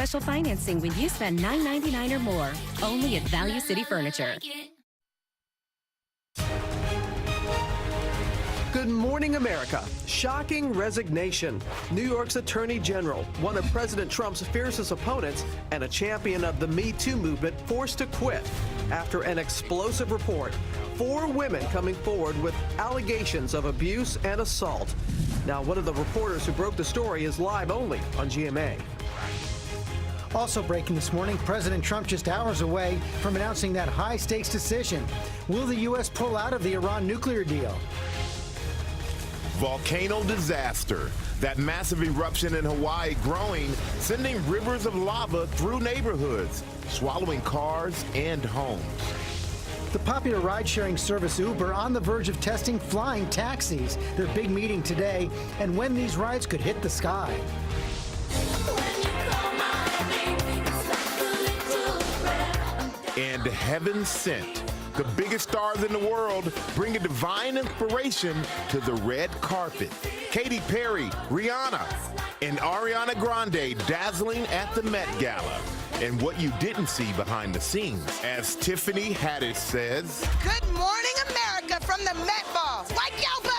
special financing when you spend $9.99 or more. Only at Value City Furniture. Good morning, America. Shocking resignation. New York's Attorney General, one of President Trump's fiercest opponents and a champion of the Me Too movement, forced to quit after an explosive report. 4 women coming forward with allegations of abuse and assault. Now, one of the reporters who broke the story is live only on GMA. Also breaking this morning, President Trump just hours away from announcing that high-stakes decision. Will the U.S. pull out of the Iran nuclear deal? Volcano disaster. That massive eruption in Hawaii growing, sending rivers of lava through neighborhoods, swallowing cars and homes. The popular ride-sharing service Uber on the verge of testing flying taxis. Their big meeting today, and when these rides could hit the sky. And heaven sent. The biggest stars in the world bring a divine inspiration to the red carpet. Katy Perry, Rihanna, and Ariana Grande dazzling at the Met Gala. And what you didn't see behind the scenes, as Tiffany Haddish says, "Good morning, America, from the Met Ball. Like y'all better."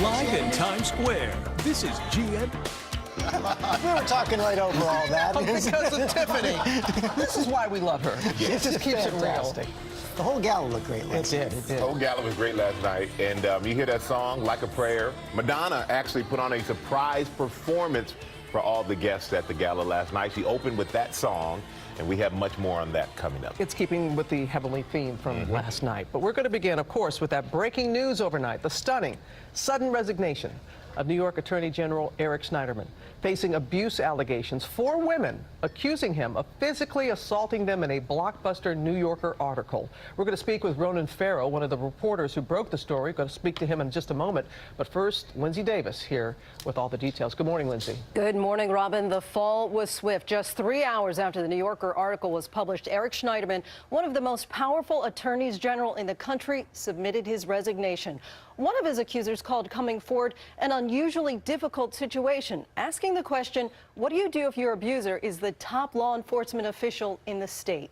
Live in Times Square, this is GM. We were talking right over all that. Because of Tiffany. This is why we love her. It just keeps it real. The whole gala looked great last night. It did. the whole gala was great last night. And you hear that song, Like a Prayer. Madonna actually put on a surprise performance for all the guests at the gala last night. She opened with that song. And we have much more on that coming up. It's keeping with the heavenly theme from last night. But we're going to begin, of course, with that breaking news overnight, the stunning, sudden resignation of New York Attorney General Eric Schneiderman, facing abuse allegations. 4 women accusing him of physically assaulting them in a blockbuster New Yorker article. We're going to speak with Ronan Farrow, one of the reporters who broke the story. Going to speak to him in just a moment. But first, Lindsay Davis here with all the details. Good morning, Lindsay. Good morning, Robin. The fall was swift. Just 3 hours after the New Yorker article was published, Eric Schneiderman, one of the most powerful attorneys general in the country, submitted his resignation. One of his accusers called coming forward an unusually difficult situation, asking the question, what do you do if your abuser is the top law enforcement official in the state?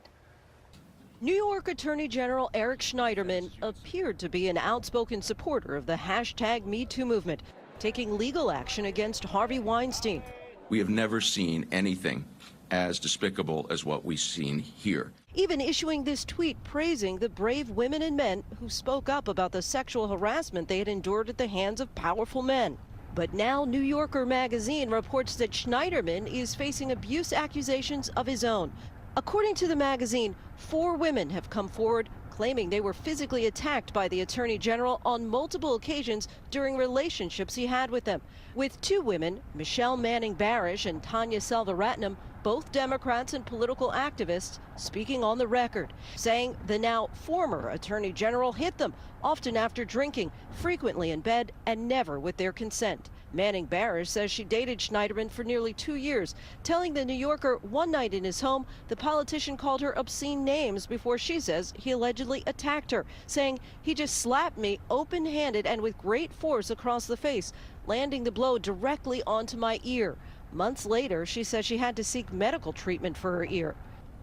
New York Attorney General Eric Schneiderman appeared to be an outspoken supporter of the #MeToo movement, taking legal action against Harvey Weinstein. We have never seen anything as despicable as what we've seen here. Even issuing this tweet praising the brave women and men who spoke up about the sexual harassment they had endured at the hands of powerful men. But now New Yorker magazine reports that Schneiderman is facing abuse accusations of his own. According to the magazine, 4 women have come forward claiming they were physically attacked by the Attorney General on multiple occasions during relationships he had with them. With 2 women, Michelle Manning Barish and Tanya Selvaratnam, both Democrats and political activists, speaking on the record, saying the now former Attorney General hit them, often after drinking, frequently in bed, and never with their consent. Manning Barish says she dated Schneiderman for nearly 2 years, telling the New Yorker one night in his home the politician called her obscene names before she says he allegedly attacked her, saying he just slapped me open-handed and with great force across the face, landing the blow directly onto my ear. Months later, she says she had to seek medical treatment for her ear.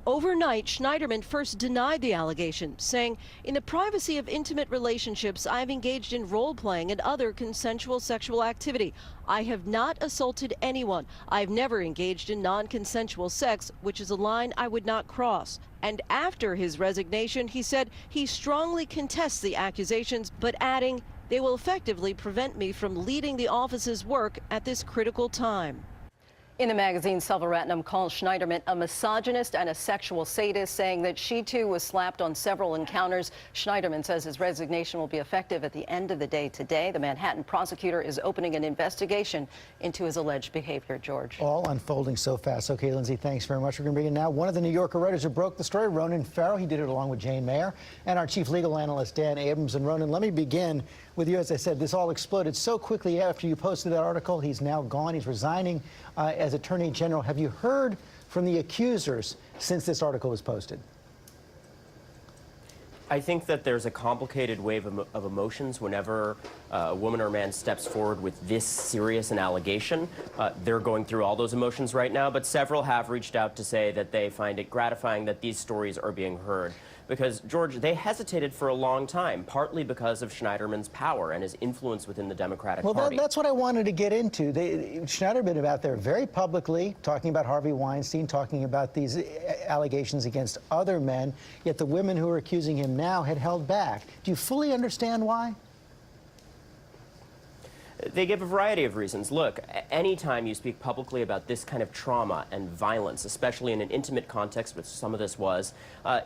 Overnight, Schneiderman first denied the allegation, saying, "In the privacy of intimate relationships, I've engaged in role-playing and other consensual sexual activity. I have not assaulted anyone. I've never engaged in non-consensual sex, which is a line I would not cross." And after his resignation, he said he strongly contests the accusations, but adding, "They will effectively prevent me from leading the office's work at this critical time." In the magazine, Selvaratnam calls Schneiderman a misogynist and a sexual sadist, saying that she too was slapped on several encounters. Schneiderman says his resignation will be effective at the end of the day today. The Manhattan prosecutor is opening an investigation into his alleged behavior. George. All unfolding so fast. Okay, Lindsay, thanks very much. We're going to bring in now one of the New Yorker writers who broke the story, Ronan Farrow. He did it along with Jane Mayer and our chief legal analyst, Dan Abrams. And Ronan, let me begin with you. As I said, this all exploded so quickly after you posted that article. He's now gone. He's resigning as Attorney General. Have you heard from the accusers since this article was posted? I think that there's a complicated wave of emotions whenever a woman or man steps forward with this serious an allegation. They're going through all those emotions right now, but several have reached out to say that they find it gratifying that these stories are being heard. Because, George, they hesitated for a long time, partly because of Schneiderman's power and his influence within the Democratic Party. Well, that's what I wanted to get into. Schneiderman out there very publicly talking about Harvey Weinstein, talking about these allegations against other men, yet the women who are accusing him now had held back. Do you fully understand why? They give a variety of reasons. Look, anytime you speak publicly about this kind of trauma and violence, especially in an intimate context, which some of this was,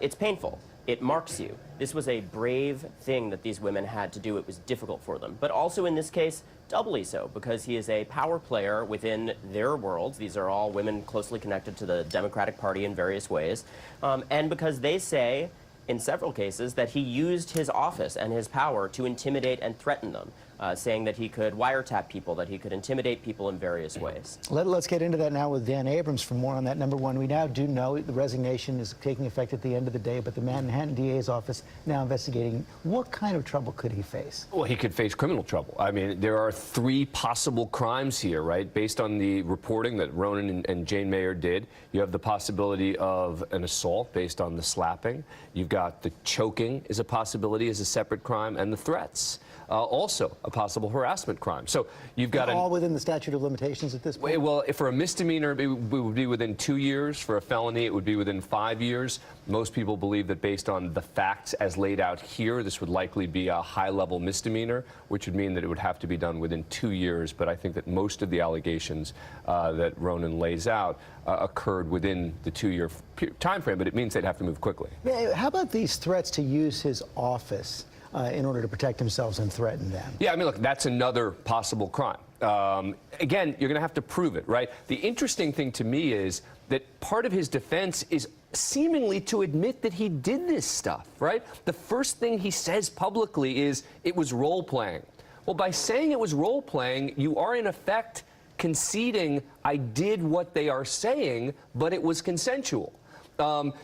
it's painful. It marks you. This was a brave thing that these women had to do. It was difficult for them. But also in this case, doubly so, because he is a power player within their worlds. These are all women closely connected to the Democratic Party in various ways. And because they say, in several cases, that he used his office and his power to intimidate and threaten them, saying that he could wiretap people, that he could intimidate people in various ways. Let's get into that now with Dan Abrams for more on that. Number one, we now do know the resignation is taking effect at the end of the day, but the Manhattan DA's office now investigating. What kind of trouble could he face? Well, he could face criminal trouble. I mean, there are 3 possible crimes here, right? Based on the reporting that Ronan and Jane Mayer did, you have the possibility of an assault based on the slapping. You've got the choking is a possibility as a separate crime, and the threats. Also a possible harassment crime. So you've got all within the statute of limitations at this point? Well, if for a misdemeanor, it would be within 2 years. For a felony, it would be within 5 years. Most people believe that based on the facts as laid out here, this would likely be a high-level misdemeanor, which would mean that it would have to be done within 2 years. But I think that most of the allegations that Ronan lays out occurred within the 2-year time frame, but it means they'd have to move quickly. How about these threats to use his office in order to protect themselves and threaten them? Yeah, I mean, look, that's another possible crime. Again, you're going to have to prove it, right? The interesting thing to me is that part of his defense is seemingly to admit that he did this stuff, right? The first thing he says publicly is it was role-playing. Well, by saying it was role-playing, you are in effect conceding I did what they are saying, but it was consensual.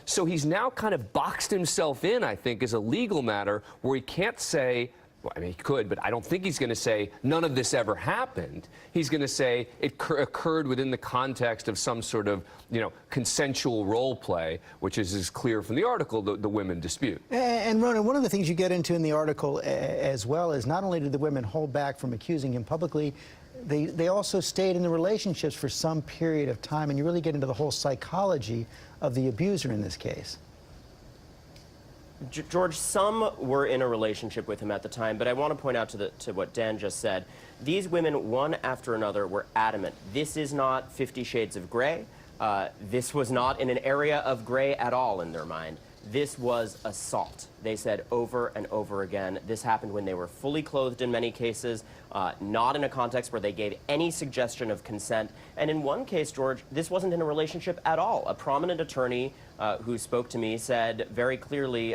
So he's now kind of boxed himself in, I think, as a legal matter where he can't say, well, I mean, he could, but I don't think he's going to say none of this ever happened. He's going to say it occurred within the context of some sort of, consensual role play, which is as clear from the article the women dispute. And Ronan, one of the things you get into in the article as well is not only did the women hold back from accusing him publicly, they also stayed in the relationships for some period of time, and you really get into the whole psychology of the abuser in this case. George, some were in a relationship with him at the time, but I want to point out to what Dan just said. These women, one after another, were adamant. This is not 50 Shades of Grey. This was not in an area of gray at all in their mind. This was assault. They said over and over again. This happened when they were fully clothed in many cases, not in a context where they gave any suggestion of consent. And in one case, George, this wasn't in a relationship at all. A prominent attorney who spoke to me said very clearly,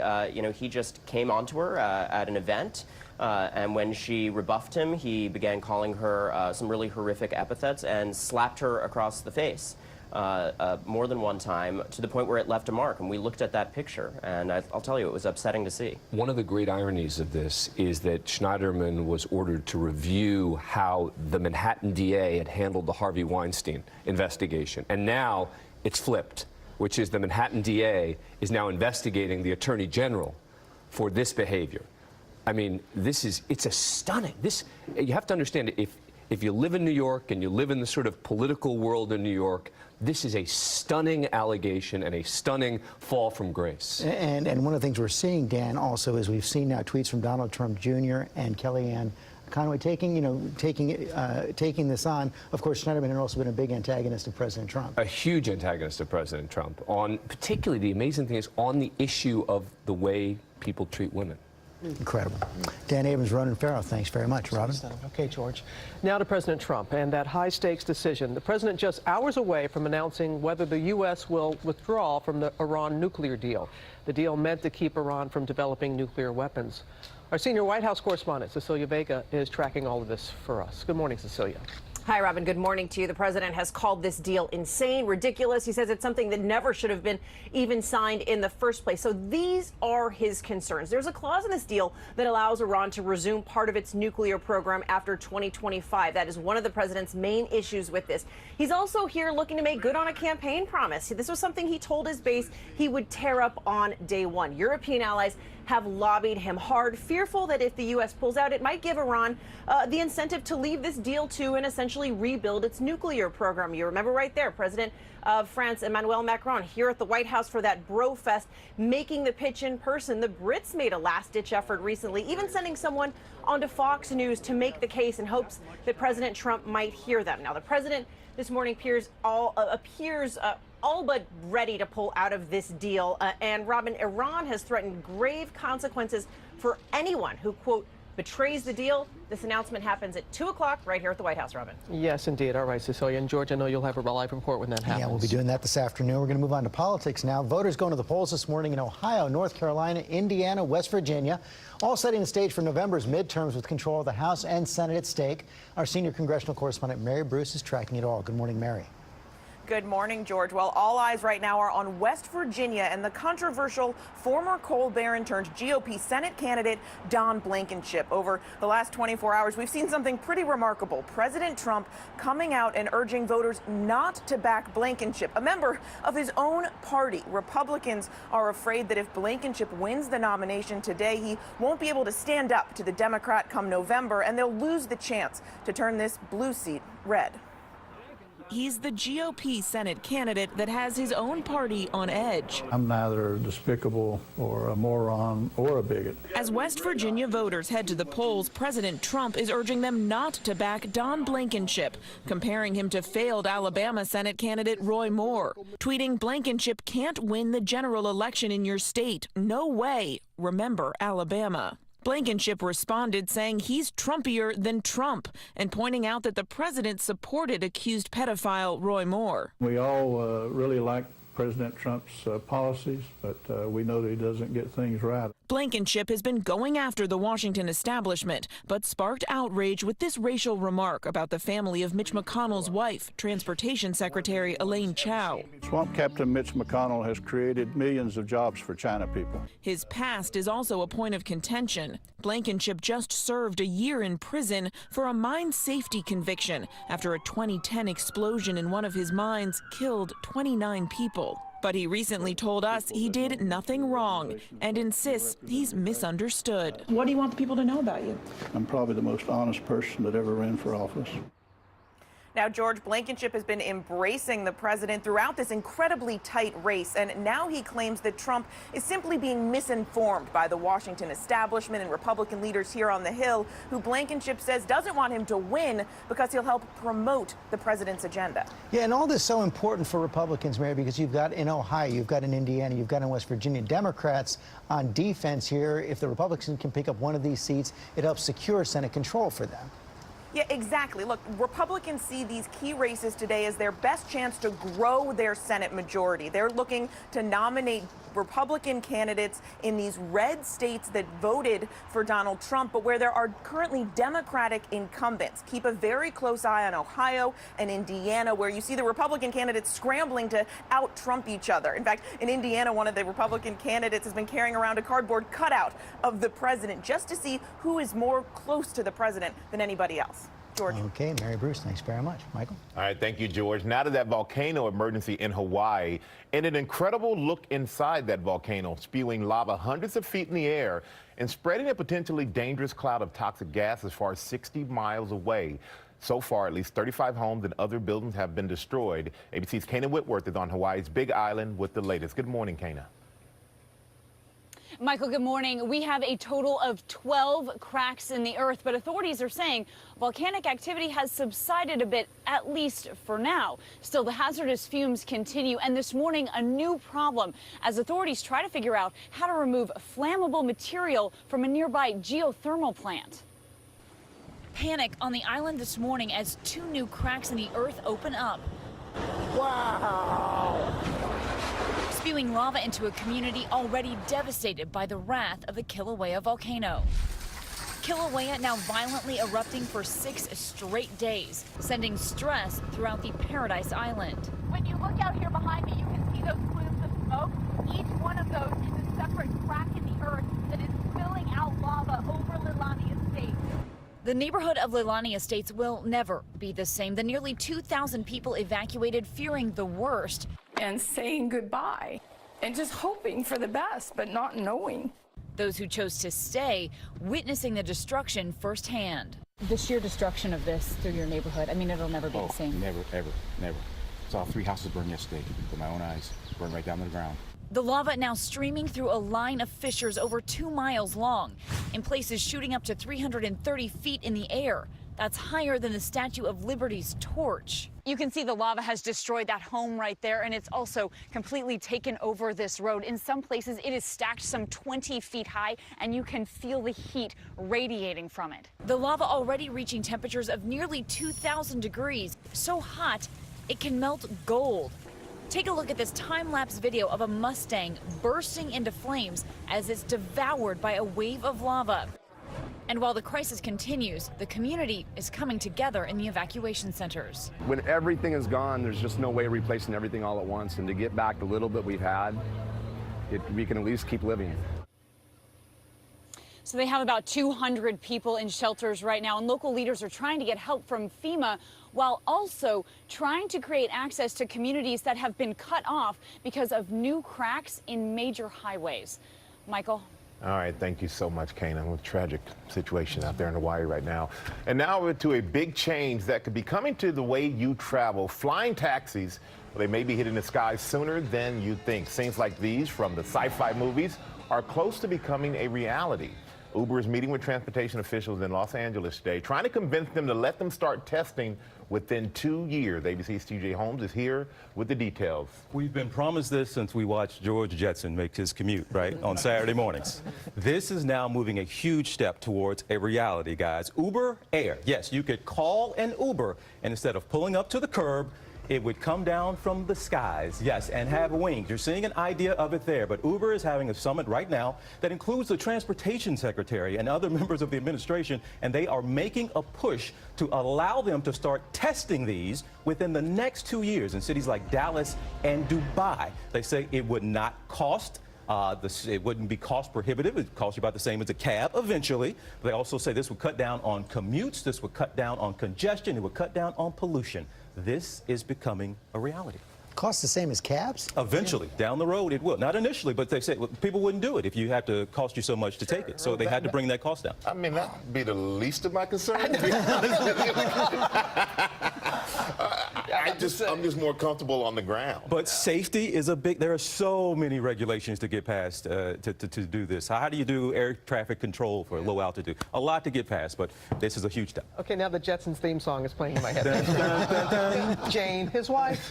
he just came onto her at an event. And when she rebuffed him, he began calling her some really horrific epithets and slapped her across the face. More than one time, to the point where it left a mark. And we looked at that picture, and I'll tell you, it was upsetting to see. One of the great ironies of this is that Schneiderman was ordered to review how the Manhattan DA had handled the Harvey Weinstein investigation. And now it's flipped, which is the Manhattan DA is now investigating the Attorney General for this behavior. I mean, it's a stunning, you have to understand, if you live in New York and you live in the sort of political world in New York, this is a stunning allegation and a stunning fall from grace. And one of the things we're seeing, Dan, also is we've seen now tweets from Donald Trump Jr. and Kellyanne Conway taking this on. Of course, Schneiderman had also been a big antagonist of President Trump. A huge antagonist of President Trump. Particularly, the amazing thing is on the issue of the way people treat women. Incredible. Dan Abrams, Ronan Farrow, thanks very much. Robin? Okay, George. Now to President Trump and that high-stakes decision. The president just hours away from announcing whether the U.S. will withdraw from the Iran nuclear deal. The deal meant to keep Iran from developing nuclear weapons. Our senior White House correspondent, Cecilia Vega, is tracking all of this for us. Good morning, Cecilia. Hi, Robin. Good morning to you. The president has called this deal insane, ridiculous. He says it's something that never should have been even signed in the first place. So these are his concerns. There's a clause in this deal that allows Iran to resume part of its nuclear program after 2025. That is one of the president's main issues with this. He's also here looking to make good on a campaign promise. This was something he told his base he would tear up on day one. European allies have lobbied him hard, fearful that if the U.S. pulls out, it might give Iran the incentive to leave this deal too and essentially rebuild its nuclear program. You remember right there, President of France, Emmanuel Macron, here at the White House for that Brofest, making the pitch in person. The Brits made a last-ditch effort recently, even sending someone onto Fox News to make the case in hopes that President Trump might hear them. Now, the president this morning appears all but ready to pull out of this deal. And Robin, Iran has threatened grave consequences for anyone who, quote, betrays the deal. This announcement happens at 2 o'clock right here at the White House, Robin. Yes, indeed. All right, Cecilia. And George, I know you'll have a live report when that happens. Yeah, we'll be doing that this afternoon. We're going to move on to politics now. Voters going to the polls this morning in Ohio, North Carolina, Indiana, West Virginia, all setting the stage for November's midterms with control of the House and Senate at stake. Our senior congressional correspondent, Mary Bruce, is tracking it all. Good morning, Mary. Good morning, George. Well, all eyes right now are on West Virginia and the controversial former coal baron turned GOP Senate candidate Don Blankenship. Over the last 24 hours, we've seen something pretty remarkable. President Trump coming out and urging voters not to back Blankenship, a member of his own party. Republicans are afraid that if Blankenship wins the nomination today, he won't be able to stand up to the Democrat come November, and they'll lose the chance to turn this blue seat red. He's the GOP Senate candidate that has his own party on edge. I'm neither despicable or a moron or a bigot. As West Virginia voters head to the polls, President Trump is urging them not to back Don Blankenship, comparing him to failed Alabama Senate candidate Roy Moore, tweeting, "Blankenship can't win the general election in your state. No way. Remember Alabama." Blankenship responded saying he's Trumpier than Trump and pointing out that the president supported accused pedophile Roy Moore. We all really like President Trump's policies, but we know that he doesn't get things right. Blankenship has been going after the Washington establishment, but sparked outrage with this racial remark about the family of Mitch McConnell's wife, Transportation Secretary Elaine Chao. Swamp Captain Mitch McConnell has created millions of jobs for China people. His past is also a point of contention. Blankenship just served a year in prison for a mine safety conviction after a 2010 explosion in one of his mines killed 29 people. But he recently told us he did nothing wrong and insists he's misunderstood. What do you want the people to know about you? I'm probably the most honest person that ever ran for office. Now, George, Blankenship has been embracing the president throughout this incredibly tight race, and now he claims that Trump is simply being misinformed by the Washington establishment and Republican leaders here on the Hill, who Blankenship says doesn't want him to win because he'll help promote the president's agenda. Yeah, and all this is so important for Republicans, Mary, because you've got in Ohio, you've got in Indiana, you've got in West Virginia, Democrats on defense here. If the Republicans can pick up one of these seats, it helps secure Senate control for them. Yeah, exactly. Look, Republicans see these key races today as their best chance to grow their Senate majority. They're looking to nominate Republican candidates in these red states that voted for Donald Trump, but where there are currently Democratic incumbents. Keep a very close eye on Ohio and Indiana, where you see the Republican candidates scrambling to out-Trump each other. In fact, in Indiana, one of the Republican candidates has been carrying around a cardboard cutout of the president just to see who is more close to the president than anybody else. George. Okay, Mary Bruce, thanks very much. Michael? All right, thank you, George. Now to that volcano emergency in Hawaii, and an incredible look inside that volcano, spewing lava hundreds of feet in the air and spreading a potentially dangerous cloud of toxic gas as far as 60 miles away. So far, at least 35 homes and other buildings have been destroyed. ABC's Kana Whitworth is on Hawaii's Big Island with the latest. Good morning, Kana. Michael, good morning. We have a total of 12 cracks in the earth, but authorities are saying volcanic activity has subsided a bit, at least for now. Still, the hazardous fumes continue, and this morning, a new problem as authorities try to figure out how to remove flammable material from a nearby geothermal plant. Panic on the island this morning as 2 new cracks in the earth open up. Wow! Spewing lava into a community already devastated by the wrath of the Kilauea volcano. Kilauea now violently erupting for 6 straight days, sending stress throughout the Paradise Island. When you look out here behind me, you can see those plumes of smoke. Each one of those is a separate crack in the earth that is spilling out lava over Leilani Estates. The neighborhood of Leilani Estates will never be the same. The nearly 2,000 people evacuated fearing the worst. And saying goodbye and just hoping for the best, but not knowing. Those who chose to stay, witnessing the destruction firsthand. The sheer destruction of this through your neighborhood, I mean, it'll never be the same. Never, ever, never. Saw 3 houses burn yesterday with my own eyes, burned right down to the ground. The lava now streaming through a line of fissures over 2 miles long, in places shooting up to 330 feet in the air. That's higher than the Statue of Liberty's torch. You can see the lava has destroyed that home right there, and it's also completely taken over this road. In some places, it is stacked some 20 feet high, and you can feel the heat radiating from it. The lava already reaching temperatures of nearly 2,000 degrees, so hot it can melt gold. Take a look at this time-lapse video of a Mustang bursting into flames as it's devoured by a wave of lava. And while the crisis continues, the community is coming together in the evacuation centers. When everything is gone, there's just no way of replacing everything all at once. And to get back the little bit we've had, we can at least keep living. So they have about 200 people in shelters right now, and local leaders are trying to get help from FEMA while also trying to create access to communities that have been cut off because of new cracks in major highways. Michael? All right, thank you so much, Kana. A tragic situation out there in Hawaii right now. And now to a big change that could be coming to the way you travel. Flying taxis, well, they may be hitting the skies sooner than you think. Scenes like these from the sci-fi movies are close to becoming a reality. Uber is meeting with transportation officials in Los Angeles today, trying to convince them to let them start testing within 2 years. ABC's TJ Holmes is here with the details. We've been promised this since we watched George Jetson make his commute, right, on Saturday mornings. This is now moving a huge step towards a reality, guys. Uber Air. Yes, you could call an Uber, and instead of pulling up to the curb, it would come down from the skies, yes, and have wings. You're seeing an idea of it there, but Uber is having a summit right now that includes the transportation secretary and other members of the administration, and they are making a push to allow them to start testing these within the next 2 years in cities like Dallas and Dubai. They say it would not cost it wouldn't be cost prohibitive. It would cost you about the same as a cab eventually. They also say this would cut down on commutes. This would cut down on congestion. It would cut down on pollution. This is becoming a reality. Costs the same as cabs? Eventually, down the road, it will. Not initially, but they say people wouldn't do it if you had to cost you so much to take it. So they had to bring that cost down. I mean, that would be the least of my concerns, to be honest with you. I'm just more comfortable on the ground. But safety is a big, there are so many regulations to get past to do this. How do you do air traffic control for low altitude? A lot to get past, but this is a huge step. Okay, now the Jetsons theme song is playing in my head. Dun, dun, dun, dun. Jane, his wife,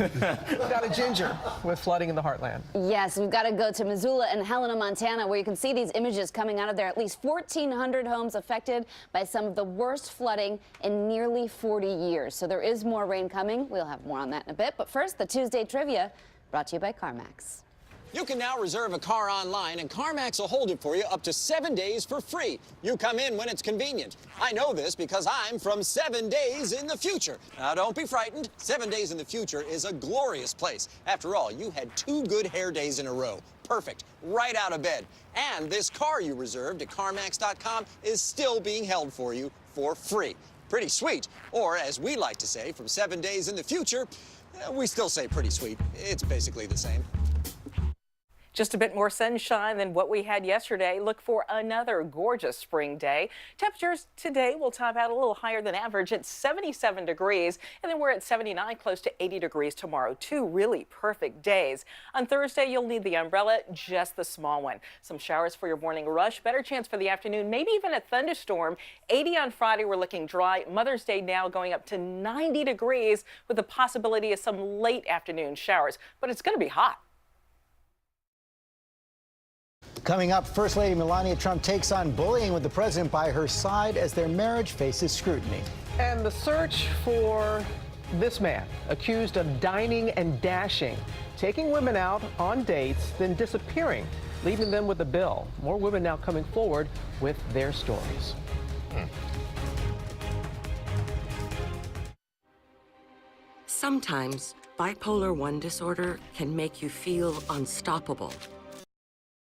got a ginger with flooding in the heartland. Yes, we've got to go to Missoula and Helena, Montana, where you can see these images coming out of there. At least 1,400 homes affected by some of the worst flooding in nearly 40 years. So there is more rain coming. We'll have more on that in a bit. But first, the Tuesday Trivia, brought to you by CarMax. You can now reserve a car online, and CarMax will hold it for you up to 7 days for free. You come in when it's convenient. I know this because I'm from 7 days in the future. Now, don't be frightened. 7 days in the future is a glorious place. After all, you had 2 good hair days in a row. Perfect. Right out of bed. And this car you reserved at CarMax.com is still being held for you for free. Pretty sweet. Or, as we like to say, from 7 days in the future, we still say pretty sweet. It's basically the same. Just a bit more sunshine than what we had yesterday. Look for another gorgeous spring day. Temperatures today will top out a little higher than average at 77 degrees, and then we're at 79, close to 80 degrees tomorrow. 2 really perfect days. On Thursday, you'll need the umbrella, just the small one. Some showers for your morning rush, better chance for the afternoon, maybe even a thunderstorm. 80 on Friday, we're looking dry. Mother's Day now going up to 90 degrees with the possibility of some late afternoon showers, but it's going to be hot. Coming up, First Lady Melania Trump takes on bullying with the president by her side as their marriage faces scrutiny. And the search for this man accused of dining and dashing, taking women out on dates, then disappearing, leaving them with a bill. More women now coming forward with their stories. Sometimes bipolar 1 disorder can make you feel unstoppable.